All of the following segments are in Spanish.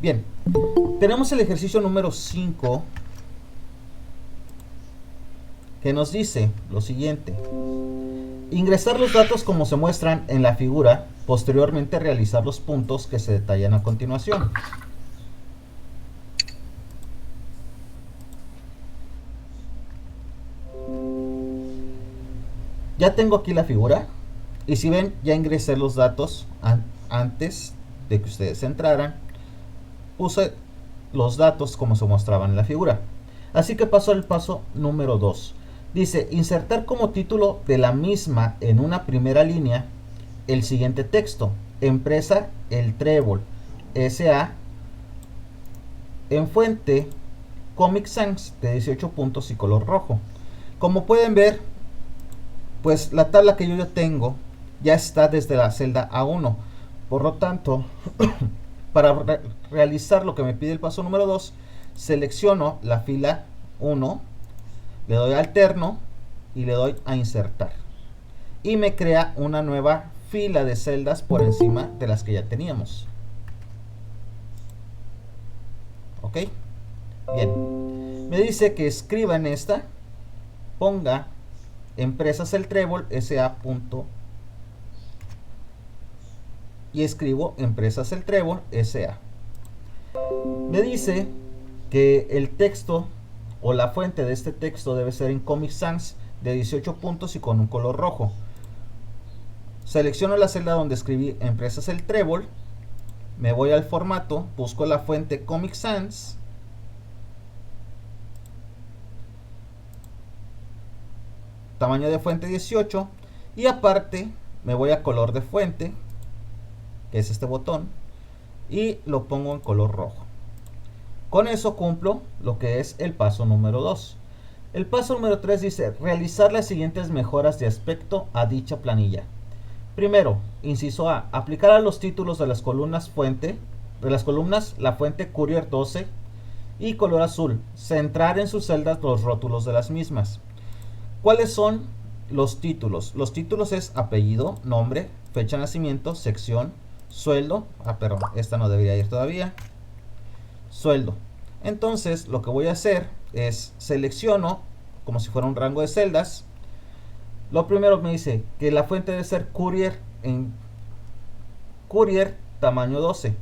Bien, tenemos el ejercicio número 5 que nos dice lo siguiente. Ingresar los datos como se muestran en la figura, posteriormente realizar los puntos que se detallan a continuación. Ya tengo aquí la figura y si ven, ya ingresé los datos antes de que ustedes entraran. Puse los datos como se mostraban en la figura. Así que paso al paso número 2. Dice, insertar como título de la misma en una primera línea el siguiente texto. Empresa El Trébol S.A. en fuente Comic Sans de 18 puntos y color rojo. Como pueden ver, pues la tabla que yo ya tengo ya está desde la celda A1. Por lo tanto, para realizar lo que me pide el paso número 2, selecciono la fila 1, le doy a alterno y le doy a insertar. Y me crea una nueva fila de celdas por encima de las que ya teníamos. ¿Ok? Bien. Me dice que escriba en esta, ponga Empresas El Trébol S.A. y escribo Empresas El Trébol S.A. Me dice que el texto o la fuente de este texto debe ser en Comic Sans de 18 puntos y con un color rojo. Selecciono la celda donde escribí Empresas El Trébol, me voy al formato, busco la fuente Comic Sans, tamaño de fuente 18 y aparte me voy a color de fuente, que es este botón, y lo pongo en color rojo. Con eso cumplo lo que es el paso número 2. El paso número 3 dice realizar las siguientes mejoras de aspecto a dicha planilla. Primero, inciso A, aplicar a los títulos de las columnas la fuente Courier 12 y color azul, centrar en sus celdas los rótulos de las mismas. ¿Cuáles son los títulos? Los títulos es apellido, nombre, fecha de nacimiento, sección, sueldo. Perdón, esta no debería ir todavía. Sueldo. Entonces, lo que voy a hacer es selecciono como si fuera un rango de celdas. Lo primero me dice que la fuente debe ser Courier en Courier tamaño 12.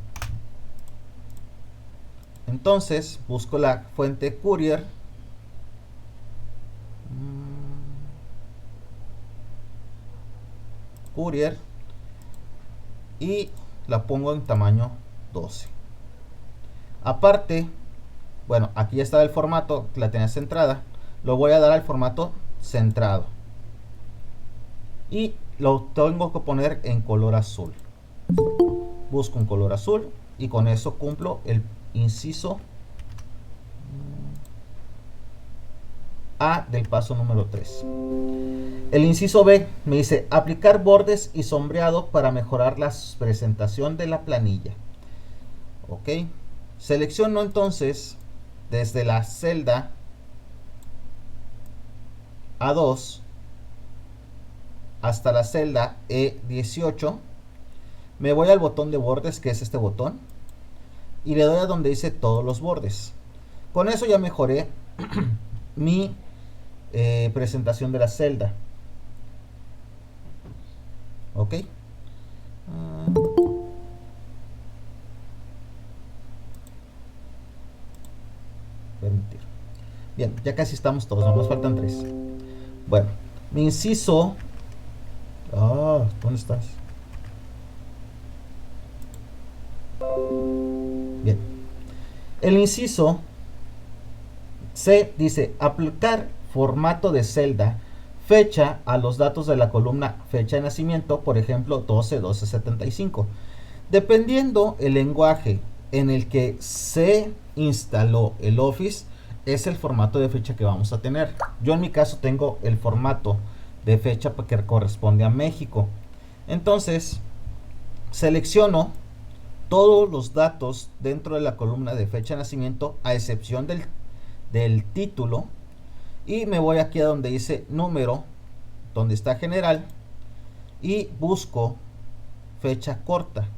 Entonces busco la fuente Courier. Courier y la pongo en tamaño 12. Aparte, bueno, aquí ya está el formato, la tenía centrada. Lo voy a dar al formato centrado. Y lo tengo que poner en color azul. Busco un color azul y con eso cumplo el inciso A del paso número 3. El inciso B me dice aplicar bordes y sombreado para mejorar la presentación de la planilla. Ok. Selecciono entonces desde la celda A2 hasta la celda E18. Me voy al botón de bordes, que es este botón, y le doy a donde dice todos los bordes. Con eso ya mejoré mi presentación de la celda. Ok. permitir. Bien, ya casi estamos todos, nos faltan 3. Bueno, mi inciso... ¿dónde estás? Bien. El inciso C dice aplicar formato de celda fecha a los datos de la columna fecha de nacimiento, por ejemplo 12-12-75. Dependiendo el lenguaje en el que se instaló el Office, es el formato de fecha que vamos a tener. Yo en mi caso tengo el formato de fecha que corresponde a México. Entonces, selecciono todos los datos dentro de la columna de fecha de nacimiento, a excepción del título, y me voy aquí a donde dice número, donde está general, y busco fecha corta,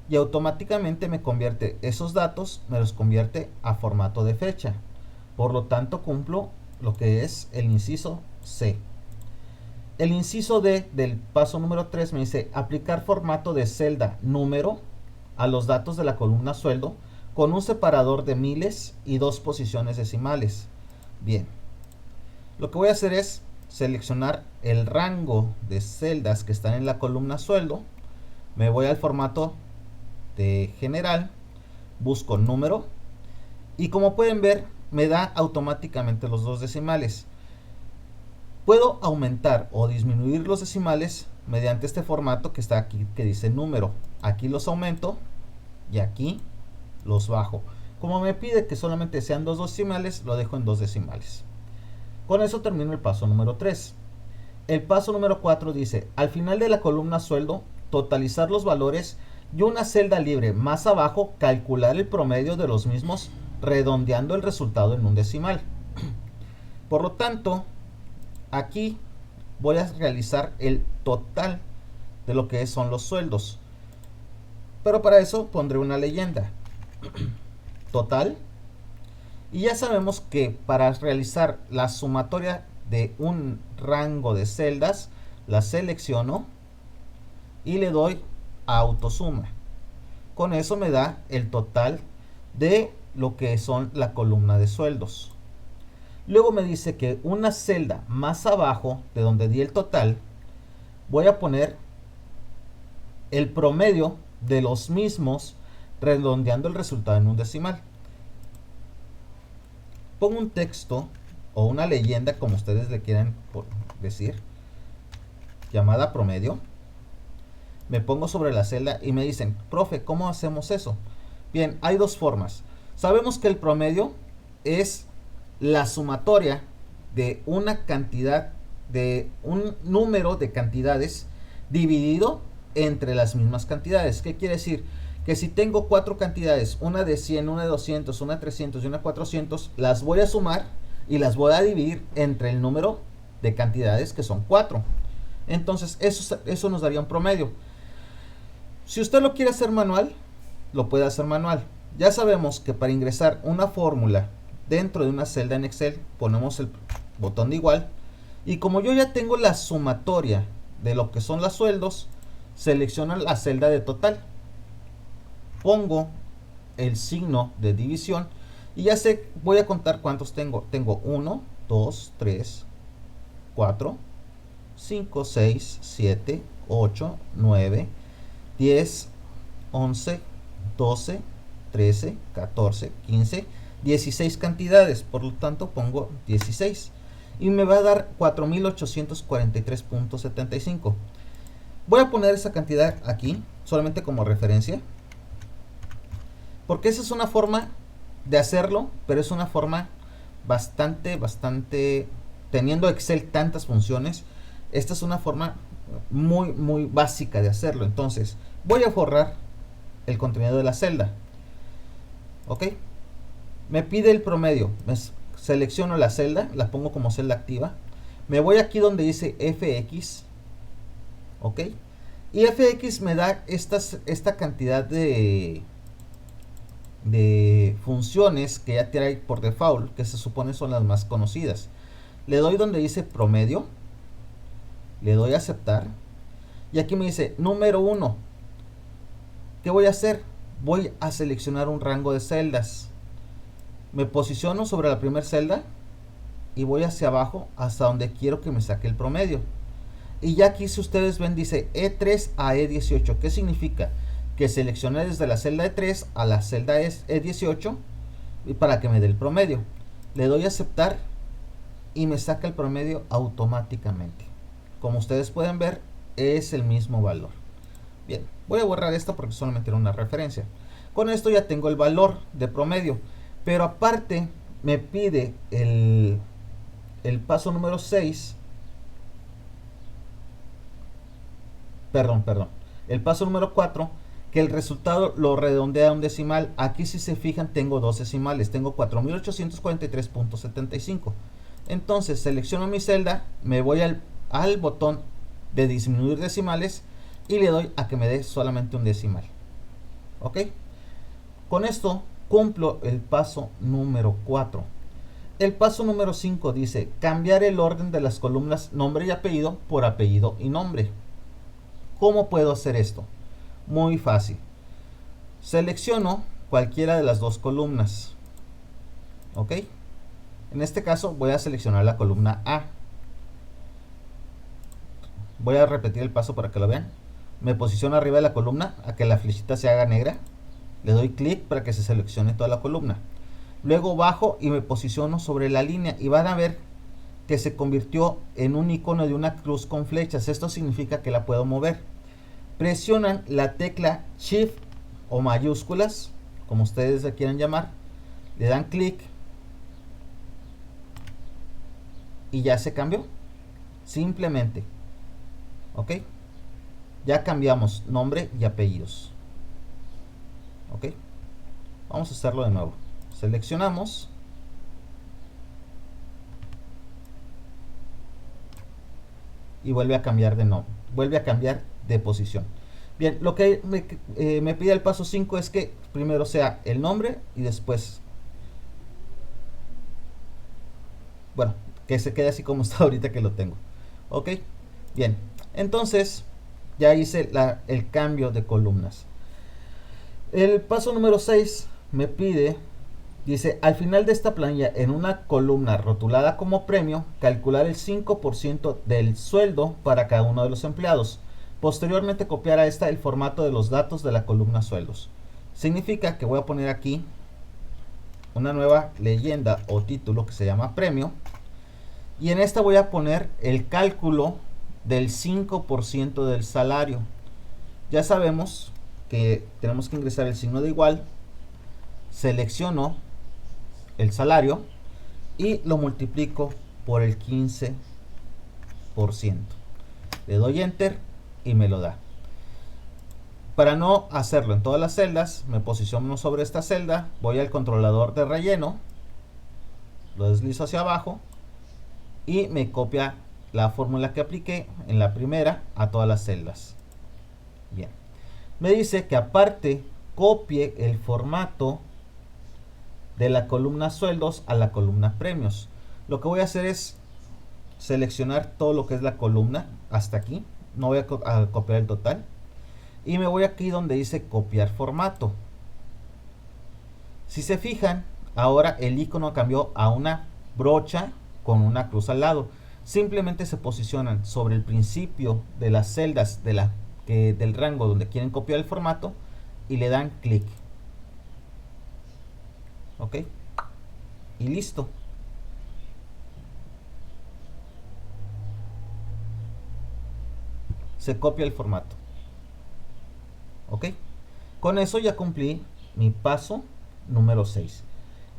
y automáticamente me convierte esos datos, me los convierte a formato de fecha. Por lo tanto, cumplo lo que es el inciso C. El inciso D del paso número 3 me dice aplicar formato de celda número a los datos de la columna sueldo con un separador de miles y 2 posiciones decimales. Bien, lo que voy a hacer es seleccionar el rango de celdas que están en la columna sueldo. Me voy al formato de general, busco número y como pueden ver me da automáticamente los 2 decimales. Puedo aumentar o disminuir los decimales mediante este formato que está aquí, que dice número. Aquí los aumento y aquí los bajo. Como me pide que solamente sean 2 decimales, lo dejo en 2 decimales. Con eso termino el paso número 3. El paso número 4 dice, al final de la columna sueldo, totalizar los valores y una celda libre más abajo, calcular el promedio de los mismos, redondeando el resultado en un decimal. Por lo tanto, aquí voy a realizar el total de lo que son los sueldos. Pero para eso pondré una leyenda. Total. Y ya sabemos que para realizar la sumatoria de un rango de celdas, la selecciono y le doy a autosuma. Con eso me da el total de lo que son la columna de sueldos. Luego me dice que una celda más abajo de donde di el total, voy a poner el promedio de los mismos, redondeando el resultado en un decimal. Pongo un texto o una leyenda, como ustedes le quieran decir, llamada promedio. Me pongo sobre la celda y me dicen, profe, ¿cómo hacemos eso? Bien, hay 2 formas. Sabemos que el promedio es la sumatoria de una cantidad, de un número de cantidades dividido entre las mismas cantidades. ¿Qué quiere decir? Que si tengo 4 cantidades, una de 100, una de 200, una de 300 y una de 400, las voy a sumar y las voy a dividir entre el número de cantidades, que son 4. Entonces eso nos daría un promedio. Si usted lo quiere hacer manual, lo puede hacer manual. Ya sabemos que para ingresar una fórmula dentro de una celda en Excel, ponemos el botón de igual. Y como yo ya tengo la sumatoria de lo que son los sueldos, selecciono la celda de total. Pongo el signo de división y ya sé, voy a contar cuántos tengo. Tengo 1, 2, 3, 4, 5, 6, 7, 8, 9, 10, 11, 12, 13, 14, 15, 16 cantidades. Por lo tanto pongo 16 y me va a dar 4843.75. Voy a poner esa cantidad aquí solamente como referencia, porque esa es una forma de hacerlo, pero es una forma bastante, teniendo Excel tantas funciones, esta es una forma muy básica de hacerlo. Entonces voy a borrar el contenido de la celda. Ok, me pide el promedio, selecciono la celda, la pongo como celda activa, me voy aquí donde dice FX. Ok, y FX me da esta cantidad de funciones que ya trae por default, que se supone son las más conocidas. Le doy donde dice promedio, le doy a aceptar y aquí me dice número 1. ¿Qué voy a hacer? Voy a seleccionar un rango de celdas. Me posiciono sobre la primera celda y voy hacia abajo hasta donde quiero que me saque el promedio. Y ya aquí, si ustedes ven, dice E3 a E18. ¿Qué significa? Que seleccioné desde la celda E3 a la celda E18 y para que me dé el promedio. Le doy a aceptar y me saca el promedio automáticamente. Como ustedes pueden ver, es el mismo valor. Bien, voy a borrar esto porque solamente era una referencia. Con esto ya tengo el valor de promedio. Pero aparte me pide el paso número 6. Perdón. El paso número 4, que el resultado lo redondea a un decimal. Aquí, si se fijan, tengo dos decimales. Tengo 4843.75. Entonces selecciono mi celda, me voy al botón de disminuir decimales y le doy a que me dé solamente un decimal. Ok. Con esto cumplo el paso número 4. El paso número 5 dice cambiar el orden de las columnas nombre y apellido por apellido y nombre. ¿Cómo puedo hacer esto? Muy fácil. Selecciono cualquiera de las dos columnas. ¿Ok? En este caso voy a seleccionar la columna A. Voy a repetir el paso para que lo vean. Me posiciono arriba de la columna a que la flechita se haga negra. Le doy clic para que se seleccione toda la columna. Luego bajo y me posiciono sobre la línea y van a ver que se convirtió en un icono de una cruz con flechas. Esto significa que la puedo mover. Presionan la tecla Shift o mayúsculas, como ustedes la quieran llamar. Le dan clic y ya se cambió. Simplemente. ¿Ok? Ya cambiamos nombre y apellidos. ¿Ok? Vamos a hacerlo de nuevo. Seleccionamos. Y vuelve a cambiar de nombre. Vuelve a cambiar de posición. Bien, lo que me pide el paso 5 es que primero sea el nombre y después, bueno, que se quede así como está ahorita que lo tengo. Ok, bien, entonces ya hice el cambio de columnas. El paso número 6 me pide, dice, al final de esta planilla, en una columna rotulada como premio, calcular el 5% del sueldo para cada uno de los empleados. Posteriormente copiar a esta el formato de los datos de la columna sueldos. Significa que voy a poner aquí una nueva leyenda o título que se llama premio. Y en esta voy a poner el cálculo del 5% del salario. Ya sabemos que tenemos que ingresar el signo de igual. Selecciono el salario y lo multiplico por el 15%. Le doy enter y me lo da. Para no hacerlo en todas las celdas, me posiciono sobre esta celda, voy al controlador de relleno, lo deslizo hacia abajo y me copia la fórmula que apliqué en la primera a todas las celdas. Bien, me dice que aparte copie el formato de la columna sueldos a la columna premios. Lo que voy a hacer es seleccionar todo lo que es la columna hasta aquí, no voy a copiar el total. Y me voy aquí donde dice copiar formato. Si se fijan, ahora el icono cambió a una brocha con una cruz al lado. Simplemente se posicionan sobre el principio de las celdas del rango donde quieren copiar el formato y le dan clic. ¿Ok? Y listo. Se copia el formato. ¿Ok? Con eso ya cumplí mi paso número 6.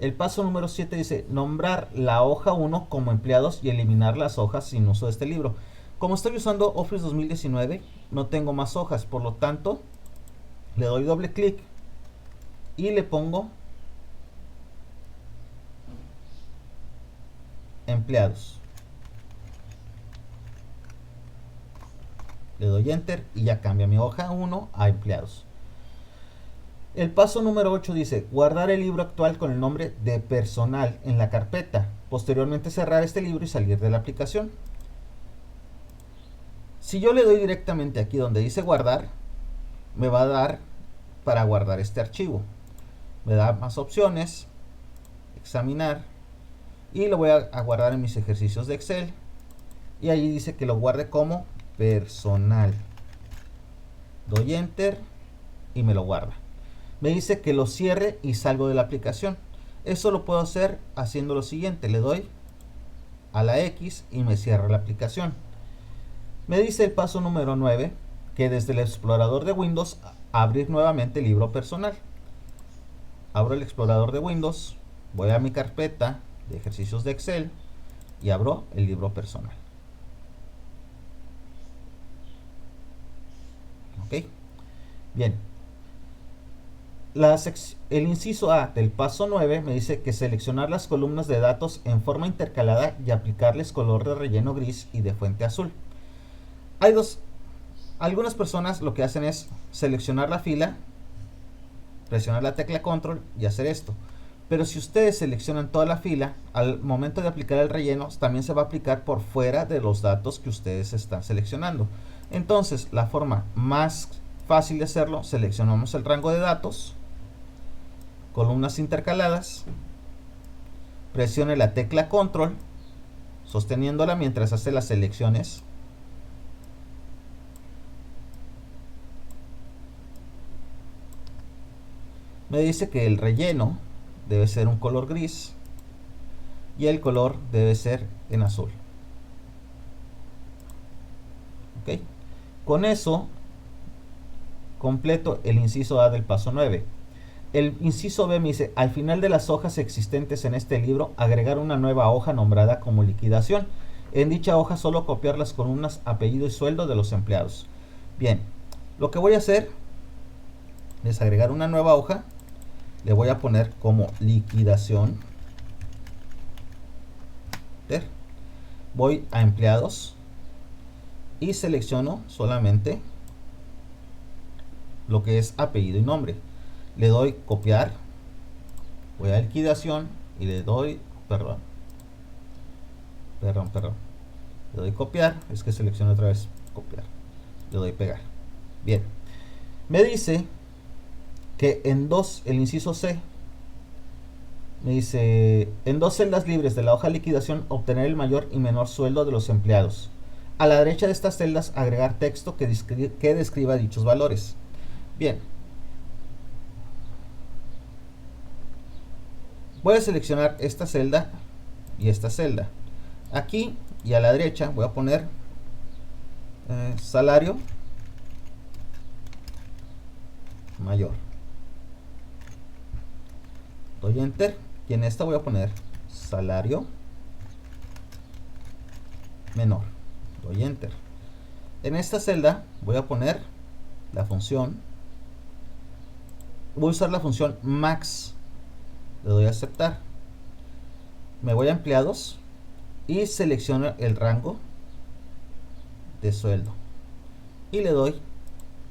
El paso número 7 dice nombrar la hoja 1 como empleados y eliminar las hojas sin uso de este libro. Como estoy usando Office 2019, no tengo más hojas, por lo tanto, le doy doble clic y le pongo empleados. Le doy enter y ya cambia mi hoja 1 a empleados. El paso número 8 dice guardar el libro actual con el nombre de personal en la carpeta. Posteriormente cerrar este libro y salir de la aplicación. Si yo le doy directamente aquí donde dice guardar, me va a dar para guardar este archivo. Me da más opciones. examinar y lo voy a guardar en mis ejercicios de Excel. Y ahí dice que lo guarde como personal. Doy enter y me lo guarda. Me dice que lo cierre y salgo de la aplicación. Eso lo puedo hacer haciendo lo siguiente. Le doy a la X y me cierra la aplicación. Me dice el paso número 9 que desde el explorador de Windows abrir nuevamente el libro personal. Abro el explorador de Windows, voy a mi carpeta de ejercicios de Excel y abro el libro personal. Ok, bien. El inciso A del paso 9 me dice que seleccionar las columnas de datos en forma intercalada y aplicarles color de relleno gris y de fuente azul. Algunas personas lo que hacen es seleccionar la fila, presionar la tecla control y hacer esto. Pero si ustedes seleccionan toda la fila, al momento de aplicar el relleno también se va a aplicar por fuera de los datos que ustedes están seleccionando. Entonces la forma más fácil de hacerlo, seleccionamos el rango de datos, columnas intercaladas, presione la tecla control sosteniéndola mientras hace las selecciones. Me dice que el relleno debe ser un color gris y el color debe ser en azul. ¿Ok? Con eso completo el inciso A del paso 9. El inciso B me dice, al final de las hojas existentes en este libro, agregar una nueva hoja nombrada como liquidación. En dicha hoja solo copiar las columnas apellido y sueldo de los empleados. Bien, lo que voy a hacer es agregar una nueva hoja. Le voy a poner como liquidación. Voy a empleados y selecciono solamente lo que es apellido y nombre. Le doy copiar, voy a liquidación y le doy, perdón, le doy copiar, es que selecciono otra vez copiar, le doy pegar. Bien, me dice que el inciso C, me dice, en 2 celdas libres de la hoja de liquidación obtener el mayor y menor sueldo de los empleados. A la derecha de estas celdas agregar texto que describa dichos valores. Bien, voy a seleccionar esta celda y esta celda. Aquí y a la derecha voy a poner salario mayor. Doy enter y en esta voy a poner salario menor. Doy enter. En esta celda voy a poner la función, voy a usar la función max. Le doy a aceptar. Me voy a empleados y selecciono el rango de sueldo y le doy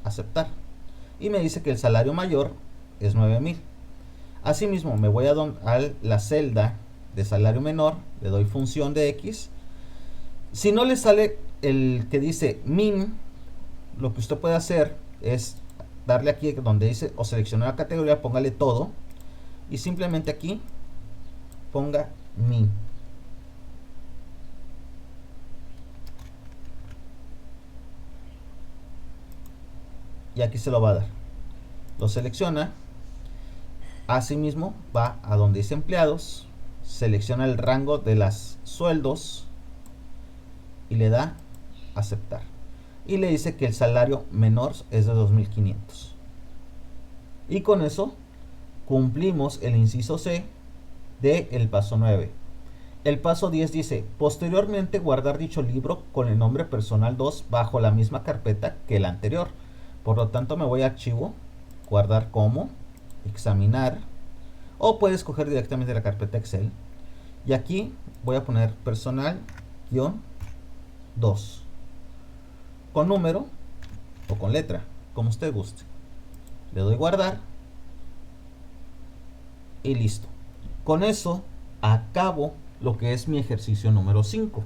aceptar y me dice que el salario mayor es 9,000. Asimismo me voy a la celda de salario menor, le doy función de X. Si no le sale el que dice min, lo que usted puede hacer es darle aquí donde dice o seleccionar la categoría, póngale todo y simplemente aquí ponga min. Y aquí se lo va a dar. Lo selecciona. Asimismo va a donde dice empleados, selecciona el rango de los sueldos y le da aceptar. Y le dice que el salario menor es de 2,500. Y con eso cumplimos el inciso C del paso 9. El paso 10 dice, posteriormente guardar dicho libro con el nombre personal 2 bajo la misma carpeta que el anterior. Por lo tanto me voy a archivo, guardar como, examinar, o puede escoger directamente la carpeta Excel. Y aquí voy a poner personal-2 con número o con letra, como usted guste. Le doy guardar y listo. Con eso acabo lo que es mi ejercicio número 5.